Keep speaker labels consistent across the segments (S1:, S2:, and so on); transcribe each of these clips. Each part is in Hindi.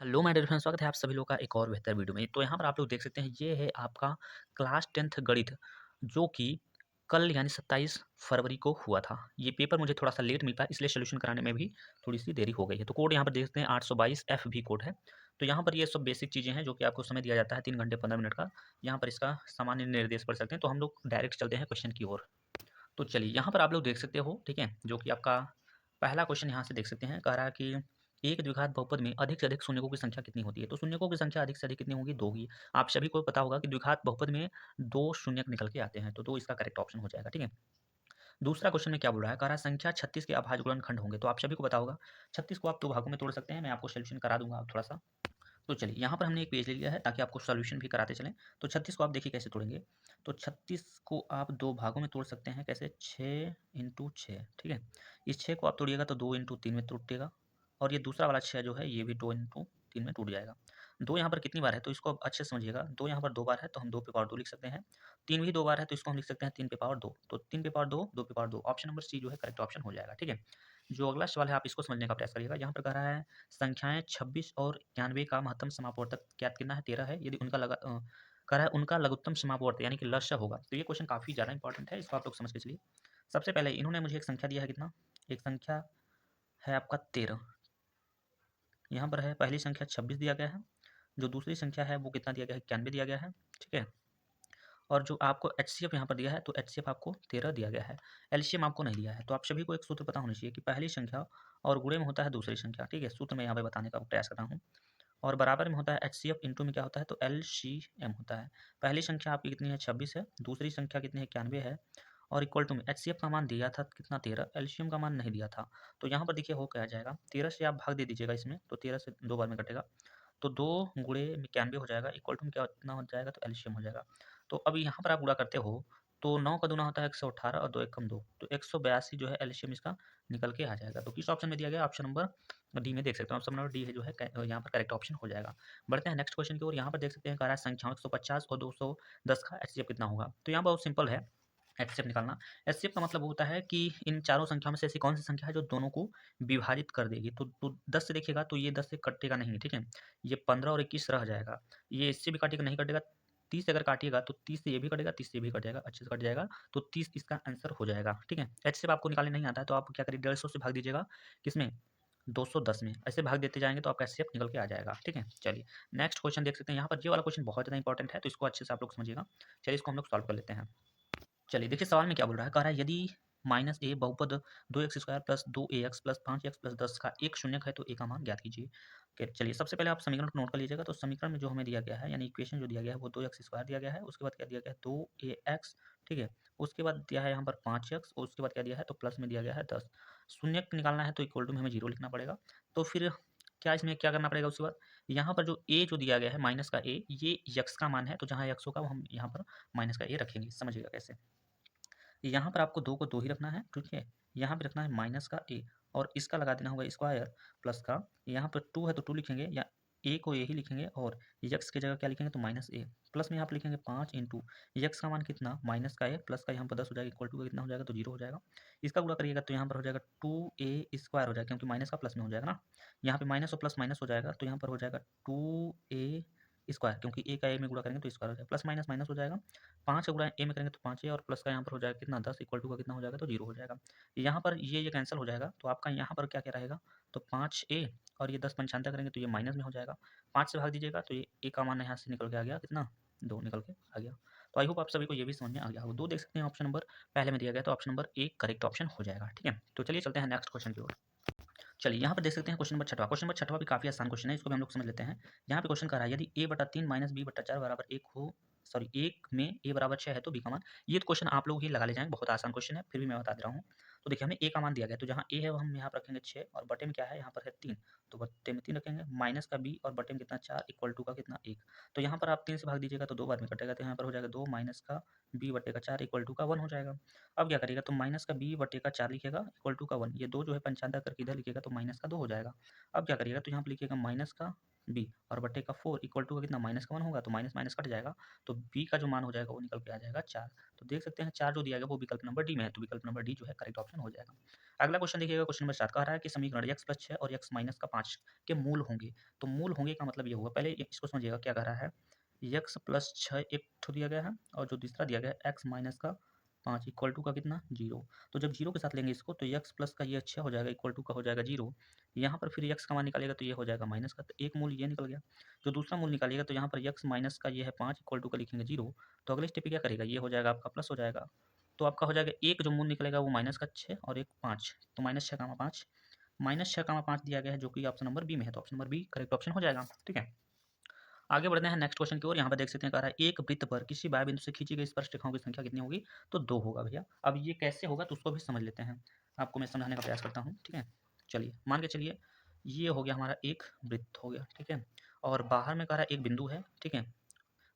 S1: हेलो माय डियर फ्रेंड्स, स्वागत है आप सभी लोगों का एक और बेहतर वीडियो में। तो यहाँ पर आप लोग देख सकते हैं, ये है आपका क्लास 10th गणित, जो कि कल यानी 27 फरवरी को हुआ था। ये पेपर मुझे थोड़ा सा लेट मिल पाया, इसलिए सोल्यूशन कराने में भी थोड़ी सी देरी हो गई है। तो कोड यहाँ पर देखते हैं 822 FV कोड है। तो यहाँ पर ये सब बेसिक चीज़ें हैं जो कि आपको समय दिया जाता है 3 घंटे 15 मिनट का। यहाँ पर इसका सामान्य निर्देश पढ़ सकते हैं। तो हम लोग डायरेक्ट चलते हैं क्वेश्चन की ओर। तो चलिए, यहाँ पर आप लोग देख सकते हो, ठीक है, जो कि आपका पहला क्वेश्चन यहाँ से देख सकते हैं। कह रहा है कि एक द्विघात बहुपद में अधिक से अधिक शून्यकों की संख्या कितनी होती है। तो शून्यकों की संख्या अधिक से अधिक कितनी होगी? 2 ही। आप सभी को पता होगा कि द्विघात बहुपद में 2 शून्यक निकल के आते हैं, तो 2 इसका करेक्ट ऑप्शन हो जाएगा, ठीक है। दूसरा क्वेश्चन में क्या बोल रहा है? कह रहा है संख्या 36 के अभाज्य गुणनखंड होंगे। तो आप सभी को पता होगा 36 को आप 2 भागों में तोड़ सकते हैं। मैं आपको सॉल्यूशन करा दूंगा आप थोड़ा-सा। तो चलिए, यहाँ पर हमने एक पेज ले लिया है ताकि आपको सॉल्यूशन भी कराते चलें। तो 36 को आप देखिए कैसे तोड़ेंगे। तो 36 को आप 2 भागों में तोड़ सकते हैं। कैसे? 6 × 6, ठीक है। इस 6 को आप तोड़िएगा तो 2 × 3 में टूटेगा, और ये दूसरा वाला 6 जो है ये भी 2 × 3 में टूट जाएगा। 2 यहाँ पर कितनी बार है तो इसको आप अच्छे से समझिएगा। 2 यहाँ पर 2 बार है तो हम 2 पे पावर 2 लिख सकते हैं। 3 भी 2 बार है तो इसको हम लिख सकते हैं 3 पे पावर 2। तो 3 पे पावर 2, 2 पे पावर 2, ऑप्शन नंबर सी जो है करेक्ट ऑप्शन हो जाएगा, ठीक है। जो अगला सवाल है आप इसको समझने का प्रयास करिएगा। यहाँ पर कह रहा है संख्याएँ 26 और 91 का महत्तम समापवर्तक ज्ञात करना है। 13 है, यदि उनका कह रहा है उनका लघुत्तम समापवर्तक यानी कि लस्य होगा। तो ये क्वेश्चन काफ़ी ज़्यादा इंपॉर्टेंट है, इसको आप लोग समझ के चलिए। सबसे पहले इन्होंने मुझे एक संख्या दिया है, कितना? एक संख्या है आपका 13। यहाँ पर है पहली संख्या 26 दिया गया है, जो दूसरी संख्या है वो कितना दिया गया है? 91 दिया गया है, ठीक है। और जो आपको एचसीएफ यहाँ पर दिया है तो एचसीएफ आपको 13 दिया गया है। एलसीएम आपको नहीं दिया है। तो आप सभी को एक सूत्र पता होना चाहिए कि पहली संख्या और गुणे में होता है दूसरी संख्या, ठीक है। सूत्र मैं यहाँ पे बताने का प्रयास कर रहा हूँ। और बराबर में होता है एचसीएफ, इंटू में क्या होता है तो एलसीएम होता है। पहली संख्या आपकी कितनी है? 26 है। दूसरी संख्या कितनी है? 91 है। और इक्वल टू में एचसीएफ का मान दिया था कितना? 13। एलसीएम का मान नहीं दिया था। तो यहाँ पर देखिए हो क्या जाएगा, 13 से आप भाग दे दीजिएगा इसमें, तो 13 से 2 बार में कटेगा। तो 2 गुणे 91 हो जाएगा, इक्वल टू में क्या कितना हो जाएगा तो एलसीएम हो जाएगा। तो अब यहाँ पर आप गुणा करते हो तो 9 का दूना होता है 118 और 2 एकम 2, तो 182 जो है एलसीएम इसका निकल के आ जाएगा। तो किस ऑप्शन में दिया गया? ऑप्शन नंबर डी में देख सकते हो। ऑप्शन नंबर डी है जो है यहाँ पर करेक्ट ऑप्शन हो जाएगा। बढ़ते हैं नेक्स्ट क्वेश्चन की ओर। यहाँ पर देख सकते हैं कह रहा है संख्याओं 150 और 210 का एचसीएफ कितना होगा। तो यहाँ बहुत सिंपल है एचसीएफ निकालना। एचसीएफ का मतलब होता है कि इन चारों संख्याओं में से ऐसी कौन सी संख्या है जो दोनों को विभाजित कर देगी। तो 10 से देखिएगा तो ये 10 से कटेगा नहीं, ठीक है। ये 15 और 21 रह जाएगा। ये इससे भी काटेगा नहीं, कटेगा। 30 से अगर काटिएगा तो 30 से ये भी कटेगा, 30 से ये भी कट जाएगा, अच्छे से कट जाएगा। तो 30 इसका आंसर हो जाएगा, ठीक है। एचसीएफ आपको निकालने नहीं आता है तो आप क्या करिए, 150 से भाग दीजिएगा किसमें? 210 में। ऐसे भाग देते जाएंगे तो आपका एचसीएफ निकल के आ जाएगा, ठीक है। चलिए नेक्स्ट क्वेश्चन देख सकते हैं। यहाँ पर ये वाला क्वेश्चन बहुत ज़्यादा इंपॉर्टेंट है, तो इसको अच्छे से आप लोग समझिएगा। चलिए इसको हम लोग सॉल्व कर लेते हैं। चलिए देखिए सवाल में क्या बोल रहा है। कह रहा है यदि -a बहुपद 2x² plus 2ax plus 5x plus 10 का एक शून्यक है तो a का मान ज्ञात कीजिए। चलिए सबसे पहले आप समीकरण को नोट कर लीजिएगा। तो समीकरण में जो हमें दिया गया है यानी इक्वेशन जो दिया गया है वो 2x² दिया गया है। उसके बाद क्या दिया गया है? 2ax, ठीक है। उसके बाद दिया है यहाँ पर 5x, और उसके बाद क्या दिया है तो प्लस में दिया गया है 10। शून्यक निकालना है तो इक्वल टू में हमें 0 लिखना पड़ेगा। तो फिर क्या इसमें क्या करना पड़ेगा? उसके बाद यहाँ पर जो a जो दिया गया है माइनस का a, ये x का मान है, तो जहाँ x होगा वो हम यहाँ पर माइनस का a रखेंगे। समझिएगा कैसे। यहाँ पर आपको 2 को 2 ही रखना है, ठीक है। यहाँ पे रखना है माइनस का a, और इसका लगा देना होगा स्क्वायर प्लस का। यहाँ पर 2 है तो 2 लिखेंगे, या a को a ही लिखेंगे, और x की जगह क्या लिखेंगे तो माइनस a, प्लस में यहाँ पर लिखेंगे 5 इंटू x का मान कितना? माइनस का a प्लस का यहाँ पर 10 हो जाएगा, इक्वल टू का कितना हो जाएगा तो 0 हो जाएगा। इसका गुणा करिएगा तो यहाँ पर हो जाएगा 2a² हो जाएगा, क्योंकि माइनस का प्लस में हो जाएगा ना। यहाँ पे माइनस और प्लस माइनस हो जाएगा, तो यहाँ पर हो जाएगा 2a², क्योंकि a का a में गुणा करेंगे तो स्क्वायर हो जाएगा, प्लस माइनस माइनस हो जाएगा। 5 का गुणा ए में करेंगे तो 5a, और प्लस का यहाँ पर हो जाएगा कितना? 10, इक्वल टू का कितना हो जाएगा तो 0 हो जाएगा। यहाँ पर ये कैंसिल हो जाएगा, तो आपका यहाँ पर क्या क्या रहेगा तो 5a, और ये 10 पंचानवे करेंगे तो ये माइनस में हो जाएगा। 5 से भाग दीजिएगा तो ये ए का मान यहाँ से निकल के आ गया कितना? 2 निकल के आ गया। तो आई होप आप सभी को ये भी समझ में आ गया होगा। 2 देख सकते हैं ऑप्शन नंबर पहले में दिया गया, तो option number A correct option हो जाएगा, ठीक है। तो चलिए चलते हैं नेक्स्ट क्वेश्चन की ओर। चलिए यहाँ पर देख सकते हैं क्वेश्चन नंबर छठवा। क्वेश्चन नंबर छठवा भी काफी आसान क्वेश्चन है, इसको भी हम लोग समझ लेते हैं। यहाँ पे क्वेश्चन कर रहा है यदि a/3 - b/4 बराबर 1 हो, सॉरी 1 में a बराबर 6 है तो b का मान। ये तो क्वेश्चन आप लोग ही लगा ले जाएंगे, बहुत आसान क्वेश्चन है, फिर भी मैं बता दे रहा हूँ। तो देखिए हमें a का मान दिया गया, तो जहाँ a है वो हम यहाँ पर रखेंगे 6, और बटे में क्या है यहाँ पर है 3, तो बटे में 3 रखेंगे, माइनस का b और बटे में कितना 4, इक्वल टू का कितना 1। तो यहाँ पर आप 3 से भाग दीजिएगा तो 2 बार में कटेगा, तो यहाँ पर हो जाएगा 2 माइनस का b बटे का 4 इक्वल टू का 1 हो जाएगा। अब क्या करिएगा तो माइनस का b बटे का 4 लिखेगा, इक्वल टू का 1। ये 2 जो है पंचांतर करके इधर लिखिएगा तो माइनस का 2 हो जाएगा। अब क्या करिएगा तो यहाँ पर लिखिएगा माइनस का बी और बट्टे का 4 इक्वल टू का कितना माइनस का 1 होगा, तो माइनस माइनस कट जाएगा, तो बी का जो मान हो जाएगा वो निकल के आ जाएगा 4। तो देख सकते हैं 4 जो दिया गया वो विकल्प नंबर डी में है, तो विकल्प नंबर डी जो है करेक्ट ऑप्शन हो जाएगा। अगला क्वेश्चन देखिएगा, क्वेश्चन नंबर 7 कह रहा है कि समीकरण x + 6 और x - का 5 के मूल होंगे। तो मूल होंगे का मतलब ये होगा, पहले इसको समझिएगा क्या कह रहा है। x + 6 एक ठो दिया गया है और जो दूसरा दिया गया है x - का 5 इक्वल टू का कितना 0। तो जब 0 के साथ लेंगे इसको तो x प्लस का ये 6 हो जाएगा इक्वल टू का हो जाएगा 0। यहाँ पर फिर x का मान निकालेगा तो ये हो जाएगा माइनस का, तो एक मूल ये निकल गया। जो दूसरा मूल निकालिएगा तो यहाँ पर x माइनस का ये है 5 इक्वल टू का लिखेंगे 0। तो अगले स्टेप पे क्या करेगा, ये हो जाएगा आपका प्लस हो जाएगा। तो आपका हो जाएगा एक जो मूल निकलेगा वो माइनस का 6 और एक 5, तो -6, 5 -6, 5 दिया गया है जो कि ऑप्शन नंबर बी में है, तो option number B correct option हो जाएगा। ठीक है, आगे बढ़ते हैं नेक्स्ट क्वेश्चन की ओर। यहाँ पर देख सकते हैं कह रहा है एक वृत्त पर किसी बाह्य बिंदु से खींची गई स्पर्श रेखाओं की संख्या कितनी होगी, तो 2 होगा भैया। अब ये कैसे होगा तो उसको भी समझ लेते हैं, आपको मैं समझाने का प्रयास करता हूँ। ठीक है, चलिए मान के चलिए ये हो गया हमारा एक वृत्त हो गया। ठीक है, और बाहर में कह रहा है एक बिंदु है। ठीक है,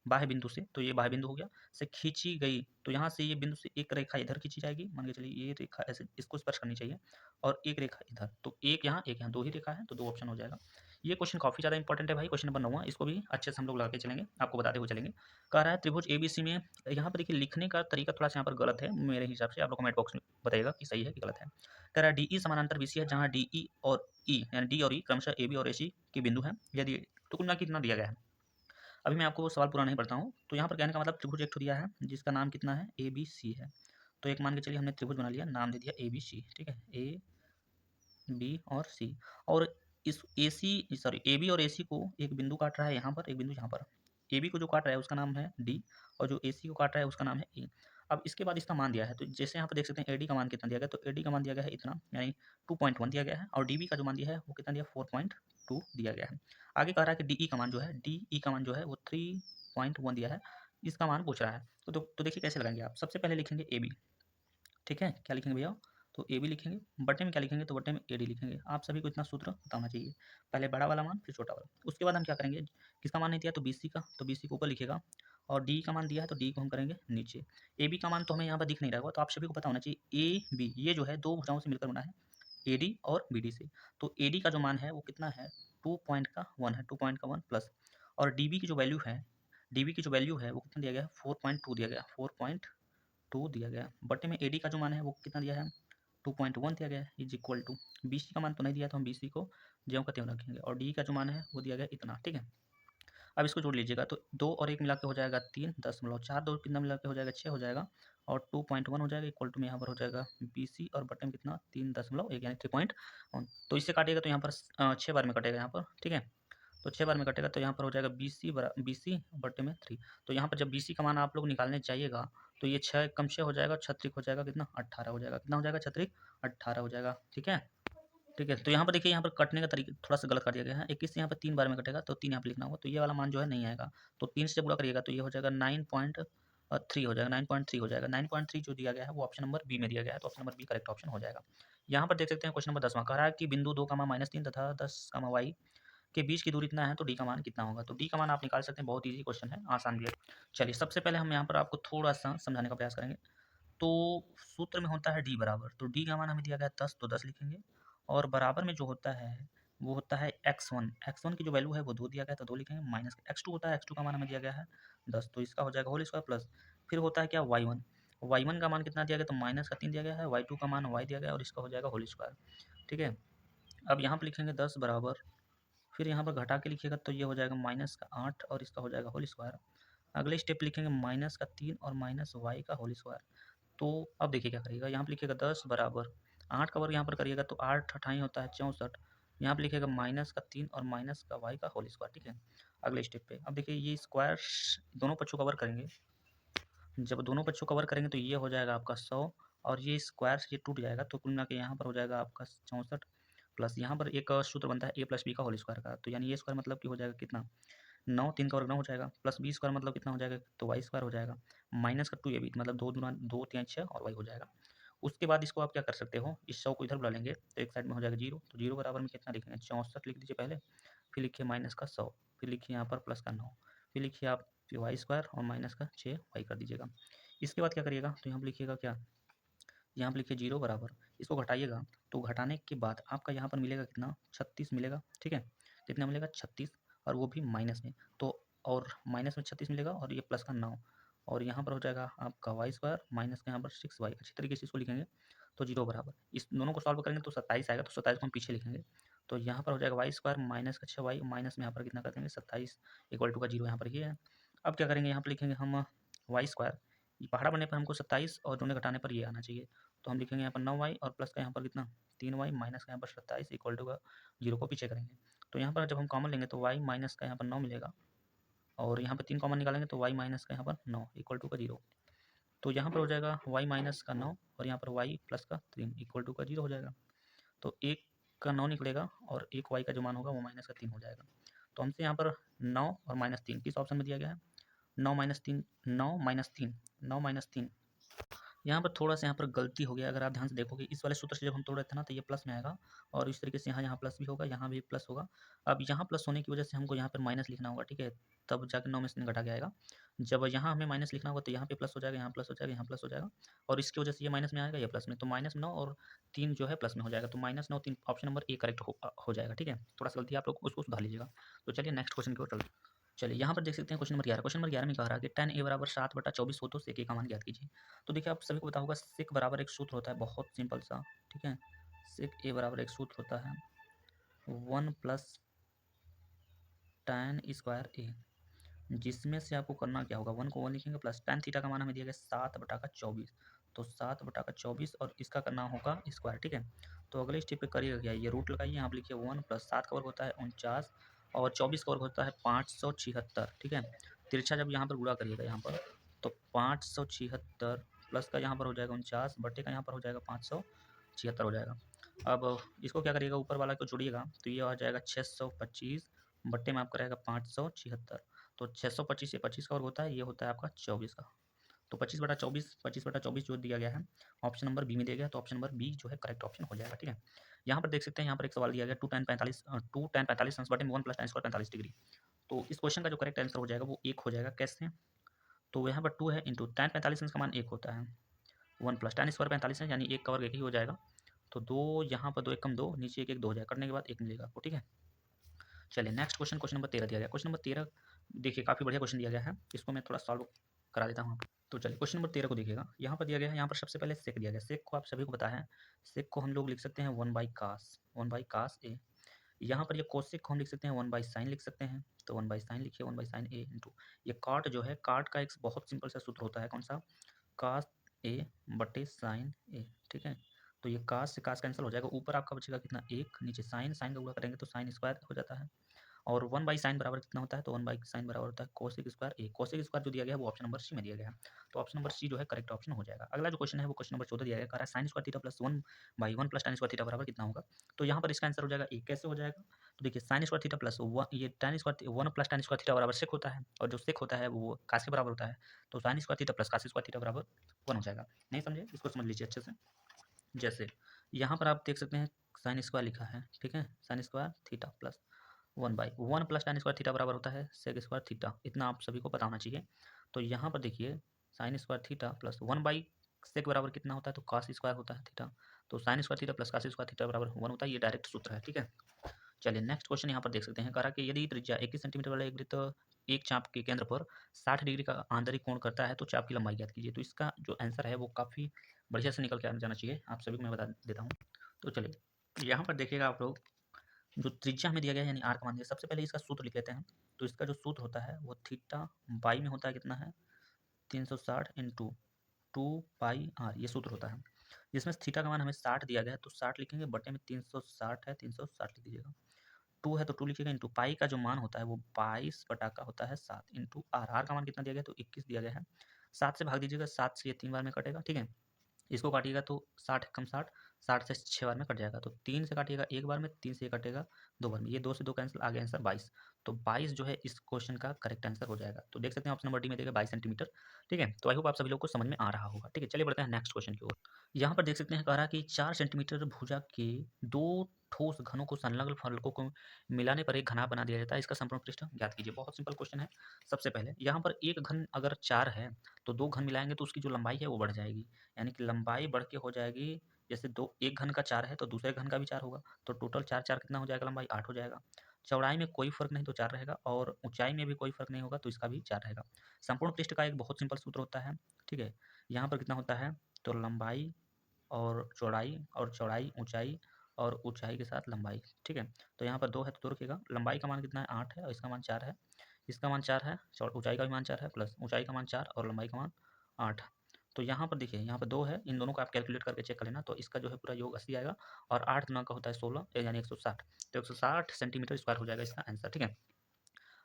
S1: बाह्य बिंदु से, तो ये बाह्य बिंदु हो गया, से खींची गई, तो यहाँ से ये बिंदु से एक रेखा इधर खींची जाएगी, मान के चलिए ये रेखा ऐसे इसको स्पर्श करनी चाहिए, और एक रेखा इधर, तो एक यहाँ 2 ही रेखा है, तो 2 ऑप्शन हो जाएगा। ये क्वेश्चन काफ़ी ज़्यादा इंपॉर्टेंट है भाई, क्वेश्चन नंबर 9 इसको भी अच्छे से हम लोग लगा के चलेंगे, आपको बताते हुए चलेंगे। कह रहा है त्रिभुज एबीसी में, यहाँ पर देखिए लिखने का तरीका थोड़ा सा यहाँ पर गलत है मेरे हिसाब से, आप लोग कमेंट बॉक्स में बताइएगा कि सही है कि गलत है। कह रहा है डीई समानांतर बीसी है, जहाँ डीई और ई यानी डी और ई क्रमशः एबी और एसी के बिंदु हैं, यदि तो कुल मिला के कितना दिया गया है। अभी मैं आपको सवाल पूरा नहीं पढ़ता हूँ, तो यहाँ पर कहने का मतलब त्रिभुज एक ठो दिया है जिसका नाम कितना है ए बी सी है। तो एक मान के चलिए हमने त्रिभुज बना लिया, नाम दे दिया ए बी सी। ठीक है, ए बी और सी, और इस ए सी सॉरी ए बी और ए सी को एक बिंदु काट रहा है यहाँ पर, एक बिंदु यहाँ पर। ए बी को जो काट रहा है उसका नाम है डी, और जो ए सी को काट रहा है उसका नाम है ए। अब इसके बाद इसका मान दिया है, तो जैसे यहाँ पर देख सकते हैं ए डी का मान कितना दिया गया, तो ए डी का मान दिया गया है इतना, यानी 2.1 दिया गया है, और डी बी का जो मान दिया है वो कितना दिया 4.2 दिया गया है। आगे कह रहा है कि डी ई का मान जो है, डी ई का मान जो है वो 3.1 दिया है, इसका मान पूछ रहा है। तो देखिए कैसे लगाएंगे आप, सबसे पहले लिखेंगे ए बी। ठीक है, क्या लिखेंगे भैया, तो ए बी लिखेंगे, बटे में क्या लिखेंगे, तो बटे में ए डी लिखेंगे। आप सभी को इतना सूत्र पता होना चाहिए, पहले बड़ा वाला मान फिर छोटा वाला। उसके बाद हम क्या करेंगे, किसका मान नहीं दिया तो बी सी का, तो बी सी को ऊपर लिखेगा, और डी का मान दिया है तो डी को हम करेंगे नीचे। ए बी का मान तो हमें यहाँ पर दिख नहीं रहा होगा, तो आप सभी को पता होना चाहिए ए बी ये जो है दो भुजाओं से मिलकर बना है, ए डी और बी डी से। तो ए डी का जो मान है वो कितना है 2.1 है, 2.1 प्लस, और डी बी की जो वैल्यू है, डी बी की जो वैल्यू है वो कितना दिया गया है 4.2 दिया गया, 4.2 दिया गया, बटे में एडी का जो मान है वो कितना दिया है 2.1 दिया गया है, इज इक्वल टू बीसी का मान तो नहीं दिया, तो हम बीसी को ज्यों का त्यों रखेंगे, और डी का जो मान है वो दिया गया इतना। ठीक है, अब इसको जोड़ लीजिएगा, तो 2 और 1 मिला के हो जाएगा 3.4, 2 कितना मिला के हो जाएगा 6 हो जाएगा, और 2.1 हो जाएगा इक्वल टू में यहाँ पर हो जाएगा बीसी, और बटे में कितना 3.1 यानी 3.1। तो इससे काटिएगा तो यहाँ पर 6 बार में कटेगा यहाँ पर। ठीक है, तो 6 बार में कटेगा तो यहाँ पर हो जाएगा बीसी बटे में 3। तो यहाँ पर जब बीसी का मान आप लोग निकालने जाइएगा तो ये 6 कम 6 हो जाएगा, छत्रिक हो जाएगा कितना 18 हो जाएगा, कितना हो जाएगा छत्रिक 18 हो जाएगा। ठीक है, ठीक है, तो यहाँ पर देखिए यहाँ पर कटने का तरीका थोड़ा सा गलत कर दिया गया है, 21 से यहाँ पर 3 बार में कटेगा तो 3 यहाँ पर लिखना होगा, तो ये वाला मान जो है नहीं आएगा, तो 3 से जब गुणा करिएगा तो ये हो जाएगा 9.3 हो जाएगा, 9.3 हो जाएगा। 9.3 जो दिया गया है वो ऑप्शन नंबर बी में दिया गया है, तो option number B correct option हो जाएगा। यहाँ पर देख सकते हैं क्वेश्चन नंबर 10वां कह रहा है कि बिंदु 2, -3 तथा 10, वाई के बीच की दूरी इतना है, तो डी का मान कितना होगा। तो डी का मान आप निकाल सकते हैं, बहुत ईजी क्वेश्चन है, आसान भी है। चलिए सबसे पहले हम यहाँ पर आपको थोड़ा सा समझाने का प्रयास करेंगे। तो सूत्र में होता है डी बराबर, तो डी का मान हमें दिया गया है 10, तो 10 लिखेंगे, और बराबर में जो होता है वो होता है x1 की जो वैल्यू है वो 2 दिया गया है तो 2 लिखेंगे, माइनस x2 होता है, x2 का मान हमें दिया गया है 10, तो इसका हो जाएगा होल स्क्वायर प्लस, फिर होता है क्या y1 का मान कितना दिया गया, तो -3 दिया गया है, y2 का मान y दिया गया है, और इसका हो जाएगा होल स्क्वायर। ठीक है, अब यहाँ पर लिखेंगे 10 बराबर, फिर यहाँ पर घटा के लिखिएगा तो ये हो जाएगा -8, और इसका हो जाएगा होल स्क्वायर। अगले स्टेप लिखेंगे -3 और माइनस वाई का होल स्क्वायर। तो अब देखिए क्या करिएगा, यहाँ पर लिखिएगा 10 बराबर 8 का वर्ग यहाँ पर करिएगा तो 8 अठाई होता है 64, यहाँ पर लिखिएगा -3 और माइनस का वाई का होल स्क्वायर। ठीक है, अगले स्टेप पे अब देखिए ये स्क्वायर दोनों पक्षों का वर्ग करेंगे, जब दोनों पक्षों का वर्ग करेंगे तो ये हो जाएगा आपका 100, और ये स्क्वायर से ये टूट जाएगा, तो कुल मिला के यहाँ पर हो जाएगा आपका 64, प्लस यहाँ पर एक सूत्र बनता है a प्लस बी का होल स्क्वायर का, तो यानी ये स्क्वायर मतलब कि हो जाएगा कितना 9, 3 का वर्ग 9 हो जाएगा, प्लस बी स्क्वायर मतलब कितना हो जाएगा, तो वाई स्क्वायर हो जाएगा, माइनस का 2 ए बी मतलब 2 दूना 2 3 6 और वाई हो जाएगा। उसके बाद इसको आप क्या कर सकते हो, इस 100 को इधर बुला लेंगे तो एक साइड में हो जाएगा 0, तो 0 बराबर में कितना लिखेंगे 64 लिख दीजिए पहले, फिर लिखिए माइनस का 100, फिर लिखिए यहाँ पर प्लस का 9, फिर लिखिए आप वाई स्क्वायर और माइनस का 6 वाई कर दीजिएगा। इसके बाद क्या करिएगा, तो यहाँ पर लिखिएगा क्या, यहाँ पर लिखिए 0 बराबर, इसको घटाइएगा, तो घटाने के बाद आपका यहाँ पर मिलेगा कितना 36 मिलेगा। ठीक है, कितना मिलेगा 36, और वो भी माइनस में। तो और माइनस में 36 मिलेगा और ये प्लस का 9 और यहाँ पर हो जाएगा आपका वाई स्क्वायर माइनस का यहाँ पर 6y। अच्छी तरीके से इसको लिखेंगे तो 0 बराबर, इस दोनों को सॉल्व करेंगे तो 27 आएगा, तो 27 को हम पीछे लिखेंगे। तो यहाँ पर हो जाएगा वाई स्क्वायर माइनस का 6y माइनस में यहाँ पर कितना कर देंगे 27 इक्वल टू का 0 यहाँ पर ये है। अब क्या करेंगे यहाँ पर लिखेंगे हम वाई स्क्वायर, पहाड़ा बनने पर हमको 27 और दोनों घटाने पर ये आना चाहिए। तो हम लिखेंगे यहाँ पर 9y और प्लस का यहाँ पर कितना 3y माइनस का यहाँ पर 27 इक्वल टू का 0 को पीछे करेंगे। तो यहाँ पर जब हम कॉमन लेंगे तो y माइनस का यहाँ पर 9 मिलेगा और यहाँ पर 3 कॉमन निकालेंगे तो y माइनस का यहाँ पर 9 इक्वल टू का 0। तो यहाँ पर हो जाएगा y माइनस का 9 और यहाँ पर y प्लस का 3 इक्वल टू का 0 हो जाएगा। तो एक का 9 निकलेगा और एक y का जो मान होगा वो माइनस का 3 हो जाएगा। तो हमसे यहाँ पर 9 और माइनस 3 किस ऑप्शन में दिया गया है? 9 माइनस 3, 9 माइनस 3, 9 माइनस 3। यहाँ पर थोड़ा-सा यहाँ पर गलती हो गया, अगर आप ध्यान से देखोगे इस वाले सूत्र से जब हम तोड़ रहे थे ना तो ये प्लस में आएगा और इस तरीके से यहाँ प्लस भी होगा, यहाँ भी प्लस होगा। अब यहाँ प्लस होने की वजह से हमको यहाँ पर माइनस लिखना होगा, ठीक है? तब जाके 9 में से 3 घटा के आएगा। जब यहाँ हमें माइनस लिखना होगा तो यहाँ पे प्लस हो जाएगा, यहाँ प्लस हो जाएगा, यहाँ प्लस हो जाएगा और इसकी वजह से ये माइनस में आएगा, ये प्लस में। तो -9 और 3 जो है प्लस में हो जाएगा। तो -9 3 ऑप्शन नंबर ए करेक्ट हो जाएगा, ठीक है? थोड़ा-सा गलती आप लोग उसको सुधार लीजिएगा। तो चलिए नेक्स्ट क्वेश्चन की ओर चलते हैं। चलिए यहाँ पर देख सकते हैं क्वेश्चन नंबर 11। क्वेश्चन नंबर 11 में कह रहा है कि tan a बराबर 7/24 हो तो sec a का मान ज्ञात कीजिए। तो देखिए आप सभी को पता होगा sec बराबर एक सूत्र होता है बहुत सिंपल सा, ठीक है? sec a बराबर एक सूत्र होता है 1 प्लस tan स्क्वायर a, जिसमें से आपको करना क्या होगा 1 को 1 लिखेंगे प्लस tan थीटा का मान हमें दिया गया 7/24, तो 7/24 और इसका करना होगा स्क्वायर, ठीक है? तो अगले स्टेप पे करिएगा क्या, ये रूट लगाइए, यहाँ पर लिखिए 1 प्लस 7 का वर्ग होता है 49 और 24 का वर्ग होता है 576, ठीक है? तिरछा जब यहाँ पर गुणा करिएगा यहाँ पर तो 576 प्लस का यहाँ पर हो जाएगा 49 बटे का यहाँ पर हो जाएगा 576 हो जाएगा। अब इसको क्या करिएगा ऊपर वाला को जोड़िएगा तो ये आ जाएगा 625 बट्टे में आपका रहेगा 576। तो 625 से 25 का वर्ग होता है, ये होता है आपका 24 का। तो 25/24 जो दिया गया है ऑप्शन नंबर बी में दिया गया है, तो ऑप्शन नंबर बी जो है करेक्ट ऑप्शन हो जाएगा, ठीक है? यहाँ पर देख सकते हैं, यहाँ पर एक सवाल दिया गया 2 tan 45 अंश बटे में 1 प्लस tan स्क्वायर 45 डिग्री। तो इस क्वेश्चन का जो करेक्ट आंसर हो जाएगा वो 1 हो जाएगा। कैसे? तो यहाँ पर 2 है इंटू tan 45 अंश का मान 1 होता है, 1 प्लस tan स्क्वायर 45 है यानी 1 का वर्ग 1 ही हो जाएगा। तो 2 यहाँ पर 2 1 कम 2 नीचे 1 1 2 हो जाएगा, कटने के बाद 1 मिलेगा आपको, ठीक है? चलिए नेक्स्ट क्वेश्चन, क्वेश्चन नंबर 13 दिया गया। क्वेश्चन नंबर 13 देखिए काफ़ी बढ़िया क्वेश्चन दिया गया है, इसको मैं थोड़ा सॉल्व करा देता हूँ। तो चलिए क्वेश्चन नंबर 13 को देखिएगा, यहाँ पर दिया गया है, यहाँ पर सबसे पहले सेक दिया गया। सेक को आप सभी को पता है, सेक को हम लोग लिख सकते हैं 1/cos a। यहाँ पर ये कोसेक को हम लिख सकते हैं 1/sin लिख सकते हैं, तो 1/sin लिखिए 1/sin a इंटू ये कॉट जो है, कॉट का एक बहुत सिंपल सा सूत्र होता है, कौन सा? cos a बटे sin a, ठीक है? तो ये cos से cos कैंसिल हो जाएगा, ऊपर आपका बचेगा कितना 1, नीचे sin का गुणा करेंगे तो sin स्क्वायर हो जाता है और 1/sin बराबर कितना होता है? तो 1/sin बराबर होता है कोसेक स्क्वायर ए। कोसेक स्क्वायर जो दिया गया है वो ऑप्शन नंबर सी में दिया गया है, तो ऑप्शन नंबर सी जो है करेक्ट ऑप्शन हो जाएगा। अगला जो क्वेश्चन है वो क्वेश्चन नंबर 14 दिया गया, कह रहा है sin square theta plus 1/1 plus tan square theta बराबर कितना होगा? तो यहाँ पर इसका आंसर हो जाएगा ए। कैसे हो जाएगा? तो देखिए sin स्क्वायर थीटा प्लस ये tan square 1 plus tan square theta बराबर सेक होता है और जो सेक होता है वो cos के बराबर होता है, तो sin square theta plus cos square theta बराबर 1 हो जाएगा। नहीं समझे? इसको समझ लीजिए अच्छे से। जैसे यहाँ पर आप देख सकते हैं sin स्क्वायर लिखा है, ठीक है? sin square theta plus 1/1 plus tan square theta बराबर होता है सेक स्क्वायर थीटा, इतना आप सभी को पता होना चाहिए। तो यहाँ पर देखिए sin स्क्वायर थीटा प्लस 1/सेक बराबर कितना होता है? तो cos स्क्वायर होता है थीटा, तो sin square theta plus cos square theta बराबर 1 होता है, ये डायरेक्ट सूत्र है, ठीक है? चलिए नेक्स्ट क्वेश्चन यहाँ पर देख सकते हैं, कहा कि यदि त्रिज्या 21 सेंटीमीटर वाला एक वृत्त एक चाप के केंद्र पर 60 डिग्री का आंतरिक कोण करता है तो चाप की लंबाई ज्ञात कीजिए। तो इसका जो आंसर है वो काफ़ी बढ़िया से निकल के आ जाना चाहिए, आप सभी को मैं बता देता हूँ। तो चलिए यहाँ पर देखिएगा आप लोग, जो त्रिज्या हमें दिया गया है यानी आर का मान दिया, सबसे पहले इसका सूत्र लिख लेते हैं। तो इसका जो सूत्र होता है वो थीटा बाई में होता है, कितना है? 360 इंटू 2πr, ये सूत्र होता है, जिसमें थीटा का मान हमें 60 दिया गया है, तो 60 लिखेंगे बटे में 360 है, 360 लिख दीजिएगा। 2 है तो 2 लिखिएगा इंटू पाई का जो मान होता है वो 22 बटा का होता है 7 इंटू आर। आर का मान कितना दिया गया? तो 21 दिया गया है। 7 से भाग दीजिएगा, 7 से ये 3 बार में कटेगा, ठीक है? इसको काटिएगा तो 60 कम 60, 60 से 6 बार में कट जाएगा, तो 3 से काटिएगा 1 बार में, 3 से ये कटेगा 2 बार में, ये 2 से 2 कैंसिल, आ गया आंसर 22। तो 22 जो है इस क्वेश्चन का करेक्ट आंसर हो जाएगा। तो देख सकते हैं ऑप्शन नंबर डी में देगा 22 सेंटीमीटर, ठीक है? तो आई होप आप सभी लोग को समझ में आ रहा होगा, ठीक है? चलिए बढ़ते हैं नेक्स्ट क्वेश्चन की ओर। यहाँ पर देख सकते हैं, कह रहा कि 4 सेंटीमीटर भुजा के 2 ठोस घनों को संलग्न फलकों को मिलाने पर एक घना बना दिया जाता है, इसका संपूर्ण पृष्ठ ज्ञात कीजिए। बहुत सिंपल क्वेश्चन है। सबसे पहले यहाँ पर एक घन अगर 4 है तो 2 घन मिलाएंगे तो उसकी जो लंबाई है वो बढ़ जाएगी, यानी कि लंबाई बढ़ के हो जाएगी, जैसे एक घन का 4 है तो दूसरे घन का भी 4 होगा, तो टोटल 4 4 कितना हो जाएगा लंबाई? 8 हो जाएगा। चौड़ाई में कोई फ़र्क नहीं तो 4 रहेगा और ऊँचाई में भी कोई फ़र्क नहीं होगा तो इसका भी 4 रहेगा। संपूर्ण पृष्ठ का एक बहुत सिंपल सूत्र होता है, ठीक है? यहाँ पर कितना होता है, तो लंबाई और चौड़ाई, ऊँचाई और ऊँचाई के साथ लंबाई, ठीक है? तो यहाँ पर 2 है तो 2 रखिएगा, लंबाई का मान कितना है 8 है और इसका मान 4 है, इसका मान 4 है, ऊँचाई का भी मान 4 है प्लस ऊँचाई का मान 4 और लंबाई का मान 8। तो यहाँ पर देखिए, यहाँ पर 2 है, इन दोनों को आप कैलकुलेट करके चेक कर लेना, तो इसका जो है पूरा योग 80 आएगा और 8 गुना का होता है 16 यानी 160, तो 160 सेंटीमीटर स्क्वायर हो जाएगा इसका आंसर, ठीक है?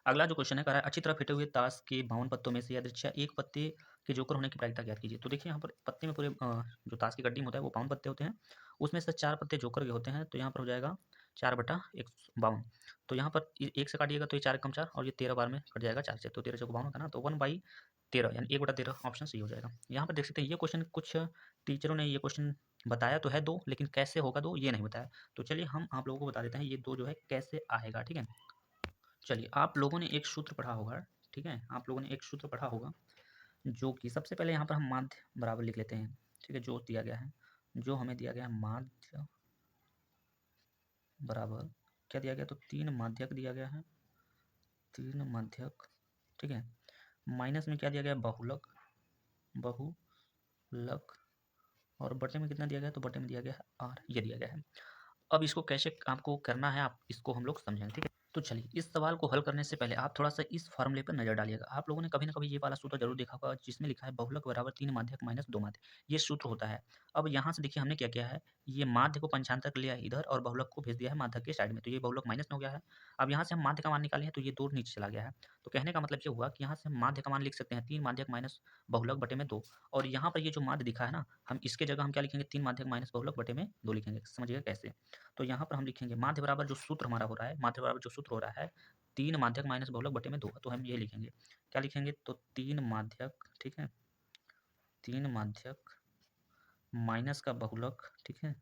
S1: अगला जो क्वेश्चन है कह रहा है अच्छी तरह फिटे हुए ताश के 52 पत्तों में से यादृच्छा एक पत्ते के जोकर होने की प्रायिकता ज्ञात कीजिए। तो देखिए यहाँ पर पत्ते में पूरे जो ताश की गड्डी में होता है वो 52 पत्ते होते हैं, उसमें से 4 पत्ते जोकर के होते हैं, तो यहाँ पर हो जाएगा 4/152। तो यहाँ पर 1 से काटिएगा तो ये 4 कम 4 और ये 13 बार में कट जाएगा 4 से, तो 13 चौको 52 होता है ना, तो 1/13 यानी 1/13 ऑप्शन सही हो जाएगा। यहाँ पर देख सकते हैं ये क्वेश्चन कुछ टीचरों ने ये क्वेश्चन बताया तो है 2, लेकिन कैसे होगा 2 ये नहीं बताया। तो चलिए हम आप लोगों को बता देते हैं ये 2 जो है कैसे आएगा, ठीक है? चलिए, आप लोगों ने एक सूत्र पढ़ा होगा, ठीक है? आप लोगों ने एक सूत्र पढ़ा होगा, जो कि सबसे पहले यहाँ पर हम माध्य बराबर लिख लेते हैं, ठीक है? जो दिया गया है, जो हमें दिया गया है माध्य बराबर क्या दिया गया? तो 3 माध्यक दिया गया है, 3 माध्यक, ठीक है? माइनस में क्या दिया गया? बहुलक, बहुलक और बटे में कितना दिया गया? तो बटे में दिया गया है r, ये दिया गया है। अब इसको कैसे आपको करना है, आप इसको हम लोग समझेंगे, ठीक है? तो चलिए इस सवाल को हल करने से पहले आप थोड़ा-सा इस फ़ॉर्मूले पर नज़र डालिएगा। आप लोगों ने कभी न कभी ये वाला सूत्र ज़रूर देखा होगा जिसमें लिखा है बहुलक बराबर 3 माध्यक माइनस 2 माध्य। ये सूत्र होता है। अब यहाँ से देखिए हमने क्या किया है, ये माध्य को पंचांतक लिया है इधर और बहुलक को भेज दिया है माध्यक के साइड में, तो ये बहुलक माइनस में हो गया है। अब यहाँ से हम माध्य का मान निकाले हैं तो ये 2 नीचे चला गया है। तो कहने का मतलब ये हुआ कि यहाँ से हम माध्य का मान लिख सकते हैं 3 माध्यक माइनस बहुलक बटे में 2 और यहाँ पर ये जो माध्य दिखा है ना, हम इसके जगह हम क्या लिखेंगे 3 माध्यक माइनस बहुलक बटे में 2 लिखेंगे। समझिएगा कैसे? तो यहाँ पर हम लिखेंगे माध्य बराबर जो सूत्र हमारा हो रहा है, माध्य बराबर जो सूत्र हो रहा है 3 माध्यक माइनस बहुलक बटे में 2, तो हम ये लिखेंगे। क्या लिखेंगे? तो 3 माध्यक, ठीक है? 3 माध्यक माइनस का बहुलक, ठीक है?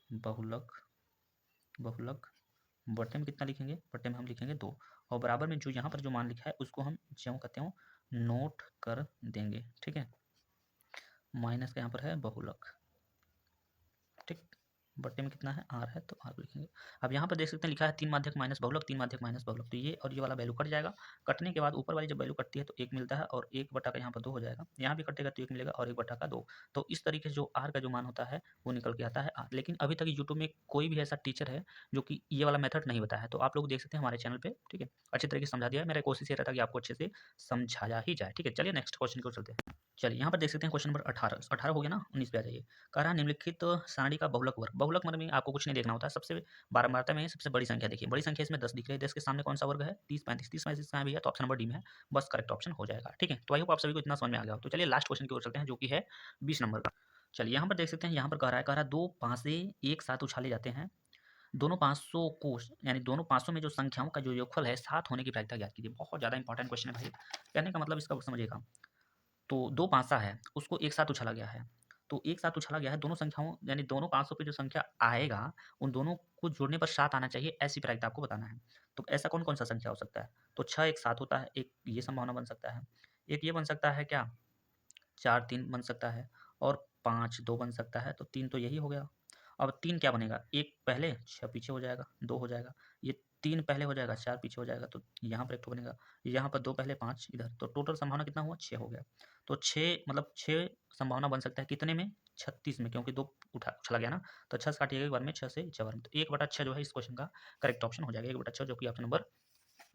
S1: बहुलक, बहुलक बटे में कितना लिखेंगे? बटे में हम लिखेंगे 2 और बराबर में जो यहाँ पर जो मान लिखा है उसको हम ज्यों का त्यों नोट कर देंगे, ठीक है? माइनस का यहाँ पर है बहुलक, ठीक? बटे में कितना है? r है तो r लिखेंगे। अब यहाँ पर देख सकते हैं लिखा है 3 माध्यक माइनस बहुलक, 3 माध्यक माइनस बहुलक, तो ये और ये वाला वैल्यू कट जाएगा। कटने के बाद ऊपर वाली जब वैल्यू कटती है तो 1 मिलता है और 1 बटा का यहाँ पर 2 हो जाएगा। यहाँ भी कटेगा तो 1 मिलेगा और 1 बटा का 2। तो इस तरीके से जो r का जो मान होता है वो निकल के आता है r। लेकिन अभी तक यूट्यूब में कोई भी ऐसा टीचर है जो कि ये वाला मेथड नहीं बताया है, तो आप लोग देख सकते हैं हमारे चैनल पे, ठीक है? अच्छे तरीके से समझा दिया है। मेरा कोशिश ये रहता है कि आपको अच्छे से समझाया ही जाए, ठीक है? चलिए नेक्स्ट क्वेश्चन की ओर चलते हैं। चलिए यहाँ पर देख सकते हैं क्वेश्चन नंबर 18, 18 हो गया ना, 19 पे आ जाइए। कह रहा है निम्नलिखित सारणी का बहुलक वर्ग। बहुलक वर्ग में आपको कुछ नहीं देखना होता है, सबसे बारंबारता में सबसे बड़ी संख्या देखिए, बड़ी संख्या इसमें 10 दिख रही है, 10 के सामने कौन सा वर्ग है? 30 35, 30 35 कहाँ है भैया? तो ऑप्शन नंबर डी में है, बस करेक्ट ऑप्शन हो जाएगा, ठीक है? तो आई होप आप सभी को इतना समझ में आ गया हो। तो चलिए लास्ट क्वेश्चन की ओर चलते हैं जो कि है 20 नंबर का। चलिए यहाँ पर देख सकते हैं, यहाँ पर कह रहा है 2 पासे एक साथ उछाले जाते हैं, दोनों 500 को यानी दोनों 500 में जो संख्याओं का जो योगफल है 7 होने की प्रायिकता ज्ञात कीजिए। बहुत ज़्यादा इंपॉर्टेंट क्वेश्चन है भाई, कहने का मतलब इसका समझिएगा। तो 2 पासा है, उसको एक साथ उछाला गया है। तो एक साथ उछाला गया है, दोनों संख्याओं यानी दोनों 500 पे जो संख्या आएगा, उन दोनों को जोड़ने पर 7 आना चाहिए, ऐसी प्रायिकता आपको बताना है। तो ऐसा कौन-कौन सा संख्या हो सकता है? तो 6 एक साथ होता है, एक ये संभावना बन सकता है। एक ये बन सकता है क्या? 4 3 बन सकता है और 5 2 बन सकता है, तो 3 तो यही हो गया। अब 3 क्या बनेगा? 1 पहले 6 पीछे हो जाएगा, 2 हो जाएगा। ये 3 पहले हो जाएगा, 4 पीछे हो जाएगा, तो यहाँ पर 1 ठो बनेगा। यहाँ पर 2 पहले 5 इधर, तो टोटल संभावना कितना हुआ? 6 हो गया। तो 6 मतलब 6 संभावना बन सकता है कितने में? 36 में, क्योंकि 2 उछला गया ना, तो 6 से काटिएगा एक बार में, 6 से 6 बार में, तो 1/6 जो है इस क्वेश्चन का करेक्ट ऑप्शन हो जाएगा, 1/6 जो कि ऑप्शन नंबर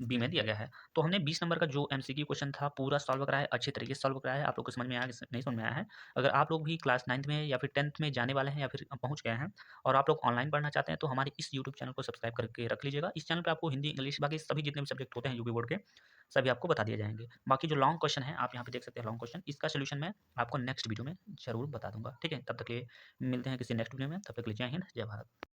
S1: बी में दिया गया है। तो हमने 20 नंबर का जो एमसीक्यू क्वेश्चन था पूरा सॉल्व कराया है, अच्छे तरीके से सॉल्व कराया है। आप लोग को समझ में आया कि नहीं समझ में आया है? अगर आप लोग भी क्लास 9th में या फिर 10th में जाने वाले हैं या फिर पहुँच गए हैं और आप लोग ऑनलाइन पढ़ना चाहते हैं, तो हमारे इस यूट्यूब चैनल को सब्सक्राइब करके रख लीजिएगा। इस चैनल पे आपको हिंदी, इंग्लिश बाकी सभी जितने भी सब्जेक्ट होते हैं यूपी बोर्ड के, सभी आपको बता दिए जाएँगे। बाकी जो लॉन्ग क्वेश्चन है, आप यहाँ पे देख सकते हैं लॉन्ग क्वेश्चन, इसका सॉल्यूशन मैं आपको नेक्स्ट वीडियो में ज़रूर बता दूँगा। ठीक है? तब तक के लिए मिलते हैं किसी नेक्स्ट वीडियो में, तब तक के लिए जय हिंद, जय भारत।